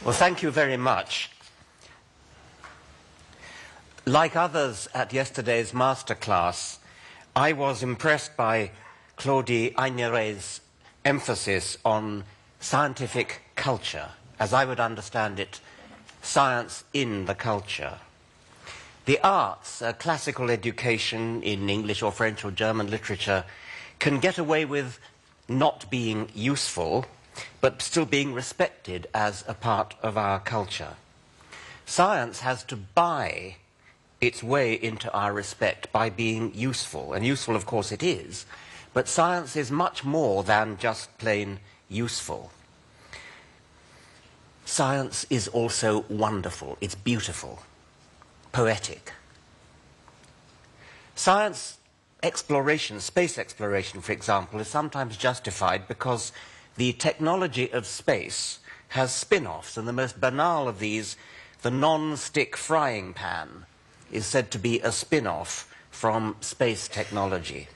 Well, thank you very much. Like others at yesterday's masterclass, I was impressed by Claudie Haignéré's emphasis on scientific culture, as I would understand it, science in the culture. The arts, classical education in English or French or German literature, can get away with not being useful, but still being respected as a part of our culture. Science has to buy its way into our respect by being useful, and useful, of course, it is, but science is much more than just plain useful. Science is also wonderful, it's beautiful, poetic. Science exploration, space exploration, for example, is sometimes justified because the technology of space has spin-offs, and the most banal of these, the non-stick frying pan, is said to be a spin-off from space technology.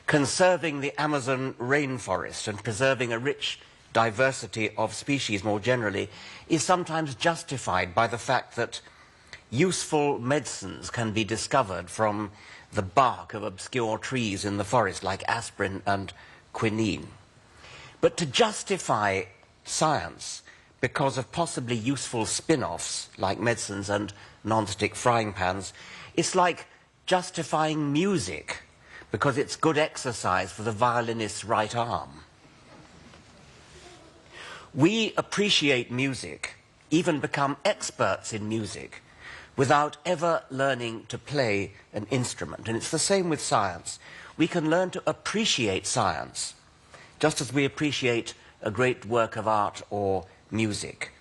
Conserving the Amazon rainforest and preserving a rich diversity of species more generally is sometimes justified by the fact that useful medicines can be discovered from the bark of obscure trees in the forest, like aspirin and quinine. But to justify science because of possibly useful spin-offs, like medicines and non-stick frying pans, it's like justifying music because it's good exercise for the violinist's right arm. We appreciate music, even become experts in music, without ever learning to play an instrument. And it's the same with science. We can learn to appreciate science, just as we appreciate a great work of art or music.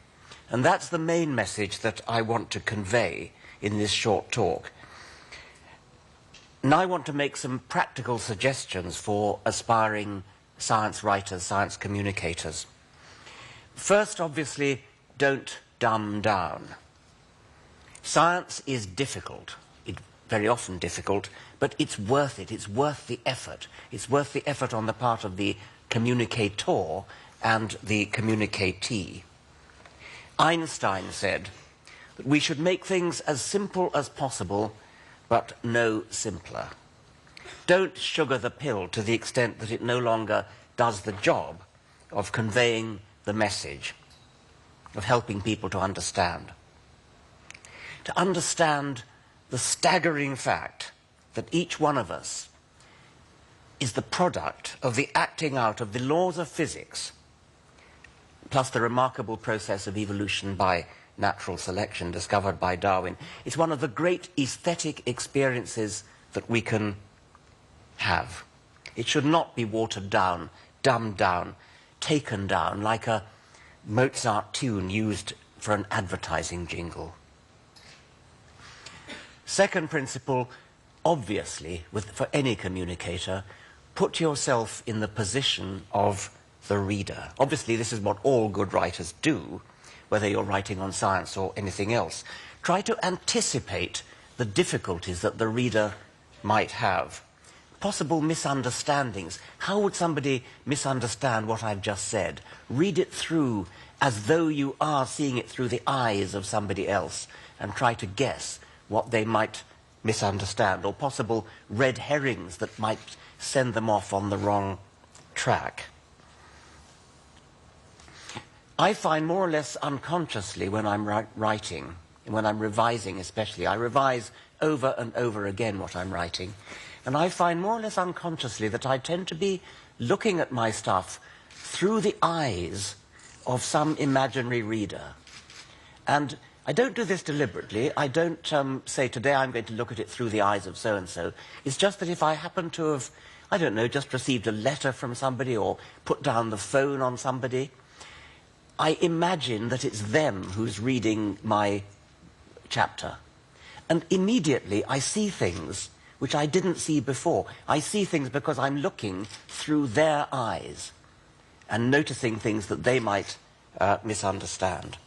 And that's the main message that I want to convey in this short talk. And I want to make some practical suggestions for aspiring science writers, science communicators. First, obviously, don't dumb down. Science is difficult. It's very often difficult, but it's worth it. It's worth the effort. It's worth the effort on the part of the communicator and the communicatee. Einstein said that we should make things as simple as possible, but no simpler. Don't sugar the pill to the extent that it no longer does the job of conveying the message, of helping people to understand. To understand the staggering fact that each one of us is the product of the acting out of the laws of physics, plus the remarkable process of evolution by natural selection discovered by Darwin. It's one of the great aesthetic experiences that we can have. It should not be watered down, dumbed down, taken down like a Mozart tune used for an advertising jingle. Second principle, obviously, for any communicator, put yourself in the position of the reader. Obviously, this is what all good writers do, whether you're writing on science or anything else. Try to anticipate the difficulties that the reader might have. Possible misunderstandings. How would somebody misunderstand what I've just said? Read it through as though you are seeing it through the eyes of somebody else and try to guess what they might misunderstand, or possible red herrings that might send them off on the wrong track. I find more or less unconsciously when I'm writing, when I'm revising especially, I revise over and over again what I'm writing, and I find more or less unconsciously that I tend to be looking at my stuff through the eyes of some imaginary reader. And I don't do this deliberately. I don't say, today I'm going to look at it through the eyes of so-and-so. It's just that if I happen to have, I don't know, just received a letter from somebody or put down the phone on somebody, I imagine that it's them who's reading my chapter. And immediately I see things which I didn't see before. I see things because I'm looking through their eyes and noticing things that they might misunderstand.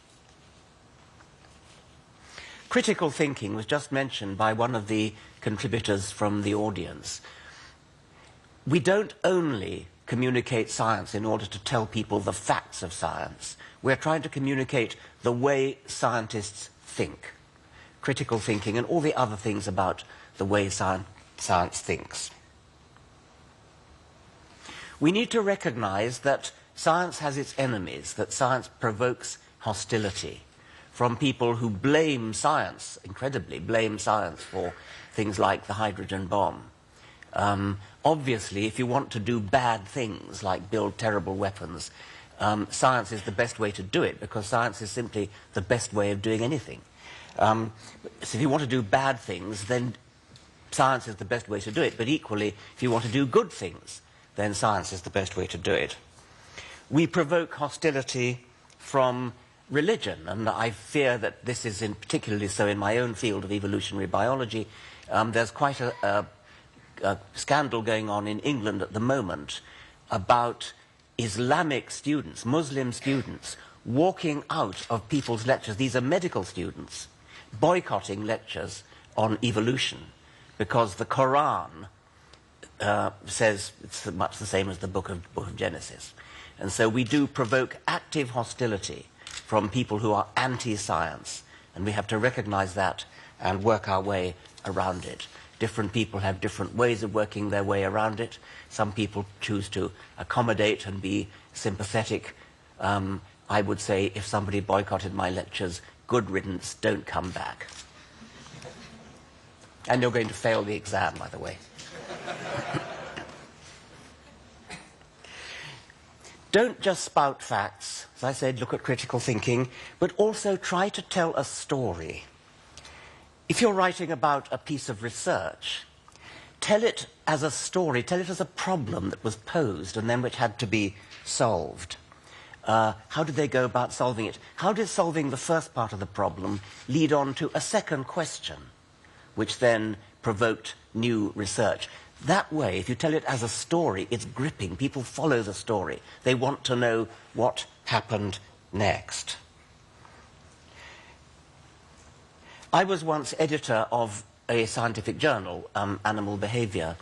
Critical thinking was just mentioned by one of the contributors from the audience. We don't only communicate science in order to tell people the facts of science. We're trying to communicate the way scientists think, critical thinking, and all the other things about the way science thinks. We need to recognize that science has its enemies, that science provokes hostility from people who blame science, incredibly blame science for things like the hydrogen bomb. Obviously, if you want to do bad things, like build terrible weapons, science is the best way to do it, because science is simply the best way of doing anything. So if you want to do bad things, then science is the best way to do it. But equally, if you want to do good things, then science is the best way to do it. We provoke hostility from religion, and I fear that this is particularly so in my own field of evolutionary biology. There's quite a scandal going on in England at the moment about Islamic students, Muslim students, walking out of people's lectures. These are medical students, boycotting lectures on evolution because the Quran says it's much the same as the book of Genesis. And so we do provoke active hostility from people who are anti-science, and we have to recognize that and work our way around it. Different people have different ways of working their way around it. Some people choose to accommodate and be sympathetic. I would say if somebody boycotted my lectures, good riddance, don't come back. And you're going to fail the exam, by the way. Don't just spout facts. As I said, look at critical thinking, but also try to tell a story. If you're writing about a piece of research, tell it as a story, tell it as a problem that was posed and then which had to be solved. How did they go about solving it? How did solving the first part of the problem lead on to a second question, which then provoked new research? That way, if you tell it as a story, it's gripping. People follow the story. They want to know what happened next. I was once editor of a scientific journal, Animal Behavior,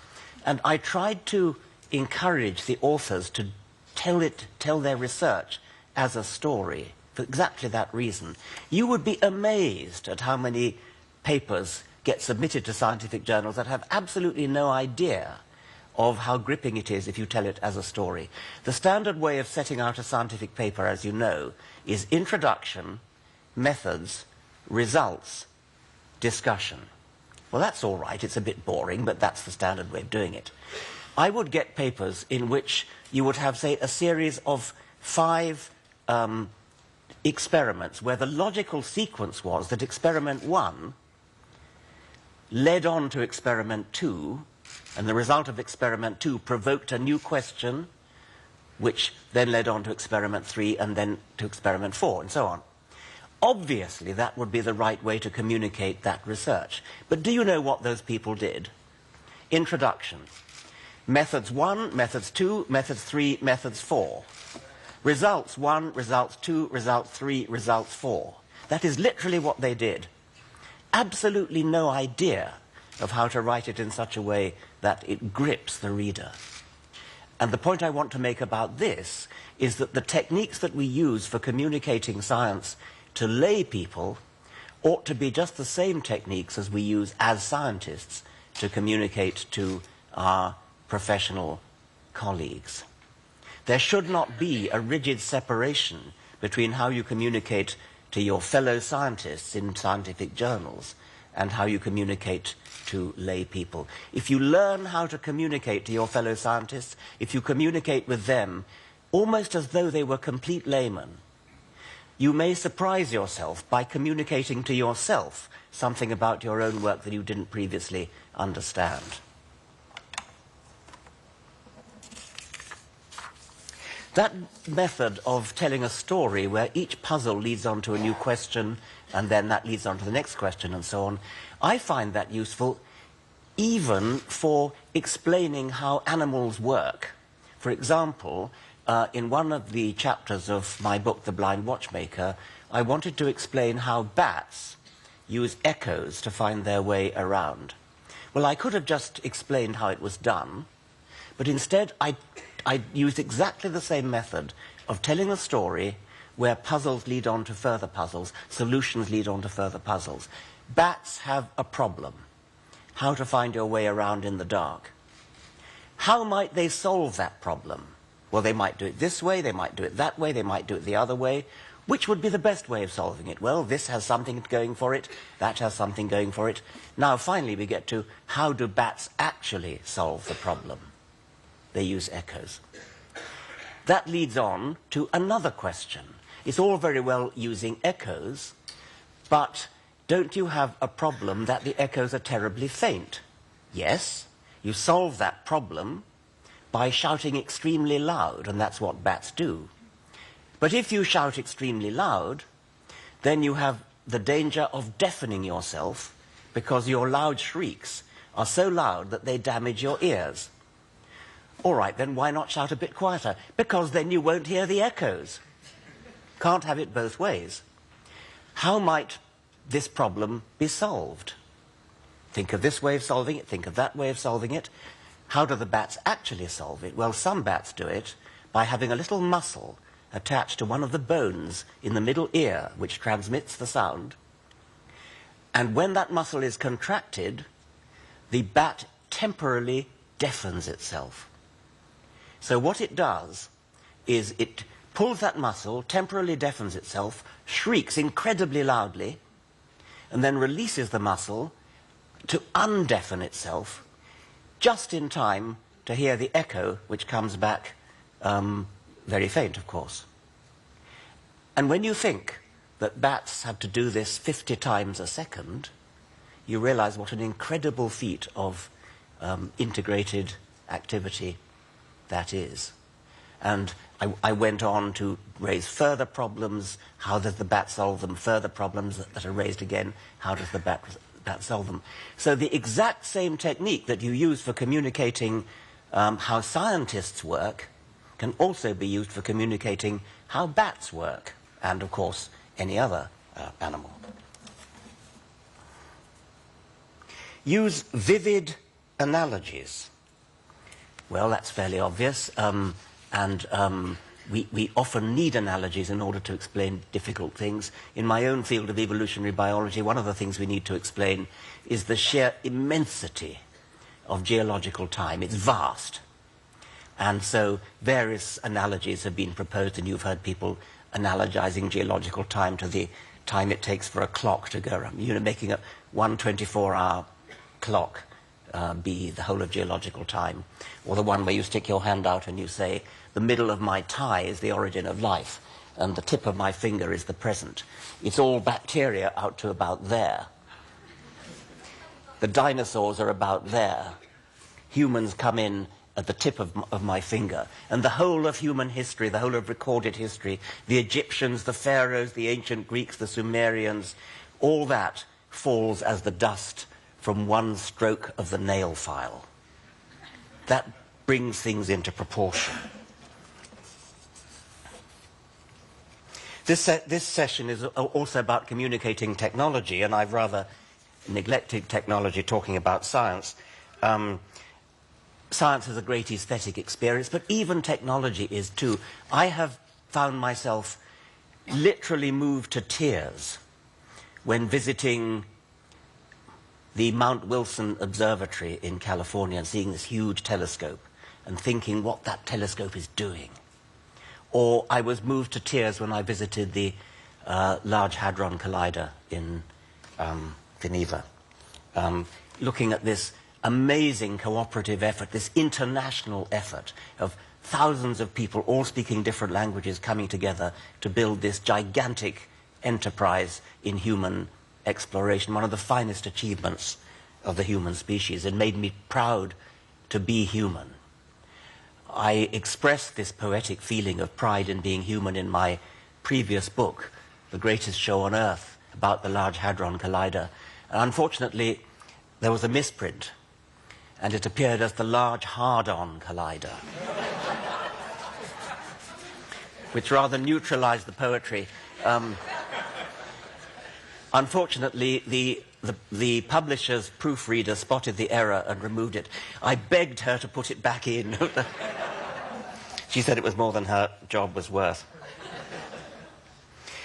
and I tried to encourage the authors to tell their research as a story for exactly that reason. You would be amazed at how many papers get submitted to scientific journals that have absolutely no idea of how gripping it is if you tell it as a story. The standard way of setting out a scientific paper, as you know, is introduction, methods, results, discussion. Well, that's all right. It's a bit boring, but that's the standard way of doing it. I would get papers in which you would have, say, a series of 5 experiments where the logical sequence was that experiment 1 led on to experiment 2, and the result of experiment 2 provoked a new question, which then led on to experiment 3 and then to experiment 4, and so on. Obviously, that would be the right way to communicate that research. But do you know what those people did? Introduction. Methods 1, methods 2, methods 3, methods 4. Results 1, results 2, results 3, results 4. That is literally what they did. Absolutely no idea of how to write it in such a way that it grips the reader. And the point I want to make about this is that the techniques that we use for communicating science to lay people ought to be just the same techniques as we use as scientists to communicate to our professional colleagues. There should not be a rigid separation between how you communicate to your fellow scientists in scientific journals and how you communicate to lay people. If you learn how to communicate to your fellow scientists, if you communicate with them almost as though they were complete laymen, you may surprise yourself by communicating to yourself something about your own work that you didn't previously understand. That method of telling a story where each puzzle leads on to a new question and then that leads on to the next question and so on, I find that useful even for explaining how animals work. For example, in one of the chapters of my book, The Blind Watchmaker, I wanted to explain how bats use echoes to find their way around. Well, I could have just explained how it was done, but instead I I used exactly the same method of telling a story where puzzles lead on to further puzzles, solutions lead on to further puzzles. Bats have a problem: how to find your way around in the dark. How might they solve that problem? Well, they might do it this way, they might do it that way, they might do it the other way. Which would be the best way of solving it? Well, this has something going for it, that has something going for it. Now, finally, we get to how do bats actually solve the problem? They use echoes. That leads on to another question. It's all very well using echoes, but don't you have a problem that the echoes are terribly faint? Yes, you solve that problem by shouting extremely loud, and that's what bats do. But if you shout extremely loud, then you have the danger of deafening yourself, because your loud shrieks are so loud that they damage your ears. All right, then why not shout a bit quieter? Because then you won't hear the echoes. Can't have it both ways. How might this problem be solved? Think of this way of solving it, think of that way of solving it. How do the bats actually solve it? Well, some bats do it by having a little muscle attached to one of the bones in the middle ear, which transmits the sound. And when that muscle is contracted, the bat temporarily deafens itself. So what it does is it pulls that muscle, temporarily deafens itself, shrieks incredibly loudly, and then releases the muscle to undeafen itself, just in time to hear the echo, which comes back very faint, of course. And when you think that bats have to do this 50 times a second, you realize what an incredible feat of integrated activity that is. And I went on to raise further problems. How does the bat solve them? Further problems that are raised again. How does the bat solve them? So the exact same technique that you use for communicating how scientists work can also be used for communicating how bats work, and of course any other animal. Use vivid analogies. Well, that's fairly obvious, we often need analogies in order to explain difficult things. In my own field of evolutionary biology, one of the things we need to explain is the sheer immensity of geological time. It's vast. And so various analogies have been proposed, and you've heard people analogizing geological time to the time it takes for a clock to go around. You know, making a 124-hour clock be the whole of geological time. Or the one where you stick your hand out and you say, the middle of my tie is the origin of life, and the tip of my finger is the present. It's all bacteria out to about there. The dinosaurs are about there. Humans come in at the tip of my finger. And the whole of human history, the whole of recorded history, the Egyptians, the pharaohs, the ancient Greeks, the Sumerians, all that falls as the dust from one stroke of the nail file. That brings things into proportion. This session is also about communicating technology, and I've rather neglected technology talking about science. Science is a great aesthetic experience, but even technology is too. I have found myself literally moved to tears when visiting the Mount Wilson Observatory in California and seeing this huge telescope and thinking what that telescope is doing. Or I was moved to tears when I visited the Large Hadron Collider in Geneva, looking at this amazing cooperative effort, this international effort of thousands of people all speaking different languages coming together to build this gigantic enterprise in human exploration, one of the finest achievements of the human species. It made me proud to be human. I expressed this poetic feeling of pride in being human in my previous book, The Greatest Show on Earth, about the Large Hadron Collider. And unfortunately, there was a misprint, and it appeared as the Large Hard-On Collider, which rather neutralized the poetry. Unfortunately, the publisher's proofreader spotted the error and removed it. I begged her to put it back in. She said it was more than her job was worth.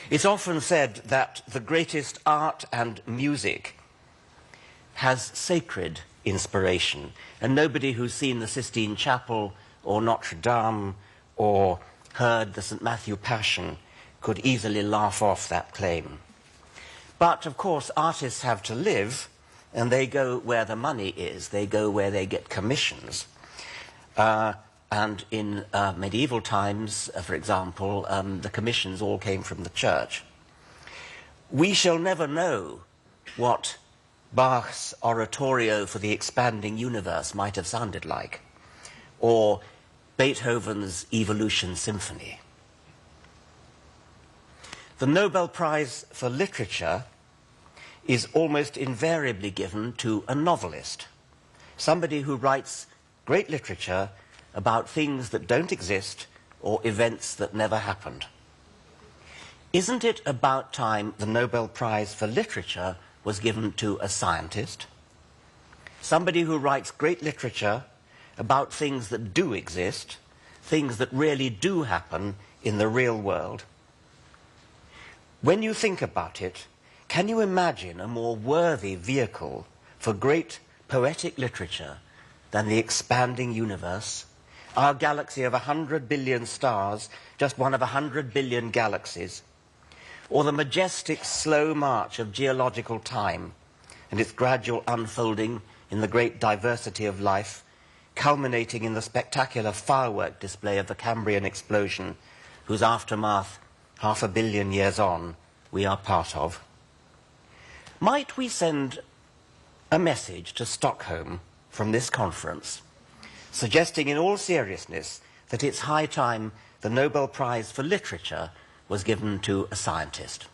It's often said that the greatest art and music has sacred inspiration, and nobody who's seen the Sistine Chapel or Notre Dame or heard the St. Matthew Passion could easily laugh off that claim. But, of course, artists have to live, and they go where the money is. They go where they get commissions. And in medieval times, for example, the commissions all came from the church. We shall never know what Bach's oratorio for the expanding universe might have sounded like, or Beethoven's Evolution Symphony. The Nobel Prize for Literature is almost invariably given to a novelist, somebody who writes great literature about things that don't exist or events that never happened. Isn't it about time the Nobel Prize for Literature was given to a scientist? Somebody who writes great literature about things that do exist, things that really do happen in the real world. When you think about it, can you imagine a more worthy vehicle for great poetic literature than the expanding universe? Our galaxy of 100 billion stars, just one of 100 billion galaxies. Or the majestic slow march of geological time and its gradual unfolding in the great diversity of life, culminating in the spectacular firework display of the Cambrian explosion, whose aftermath, 500 million years on, we are part of. Might we send a message to Stockholm from this conference, suggesting in all seriousness that it's high time the Nobel Prize for Literature was given to a scientist?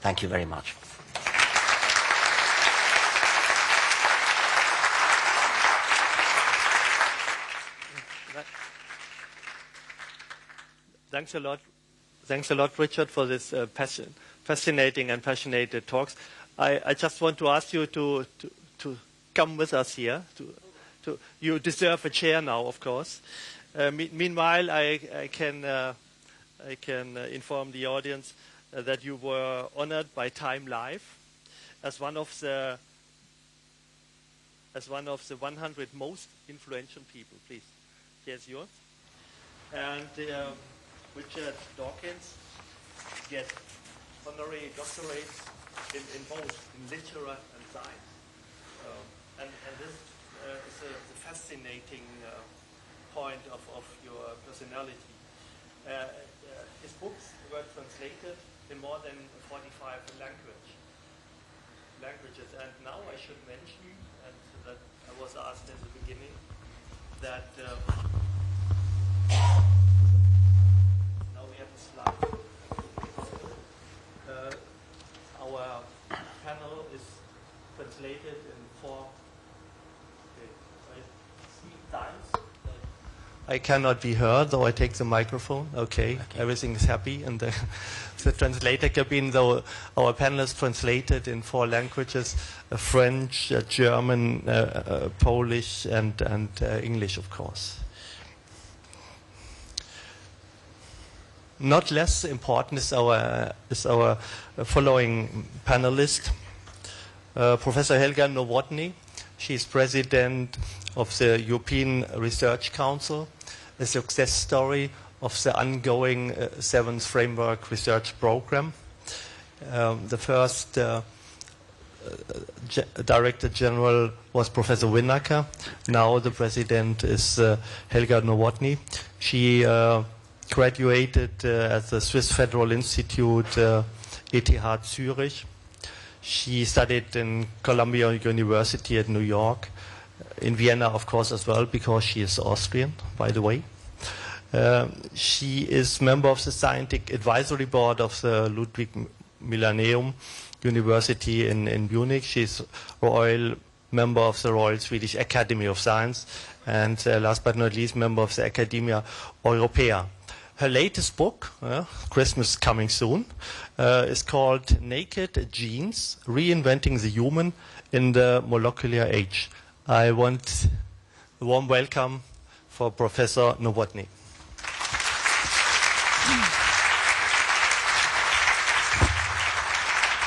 Thank you very much. Thanks a lot. Thanks a lot, Richard, for this fascinating and passionate talks. I just want to ask you to come with us here. You deserve a chair now, of course. Meanwhile, I can inform the audience that you were honored by Time Life as one of the 100 most influential people. Please, here's yours. And Richard Dawkins gets honorary doctorates in both in literature and science. And this is a fascinating point of your personality. His books were translated in more than 45 languages. And now I should mention, and that I was asked in the beginning, that now we have a slide. Our panel is translated in 4 times. I cannot be heard, though I take the microphone. Okay. Everything is happy in the translator cabin, though our panel is translated in 4 languages, French, German, Polish, and English, of course. Not less important is our following panelist, Professor Helga Nowotny. She is president of the European Research Council, a success story of the ongoing 7th Framework Research Program. The first Director General was Professor Winacker. Now the president is Helga Nowotny. She graduated at the Swiss Federal Institute, ETH Zurich. She studied in Columbia University at New York, in Vienna, of course, as well, because she is Austrian, by the way. She is member of the Scientific Advisory Board of the Ludwig Millennium University in Munich. She is Royal Member of the Royal Swedish Academy of Science, and last but not least, member of the Academia Europaea. Her latest book, Christmas coming soon, is called Naked Genes, Reinventing the Human in the Molecular Age. I want a warm welcome for Professor Nowotny.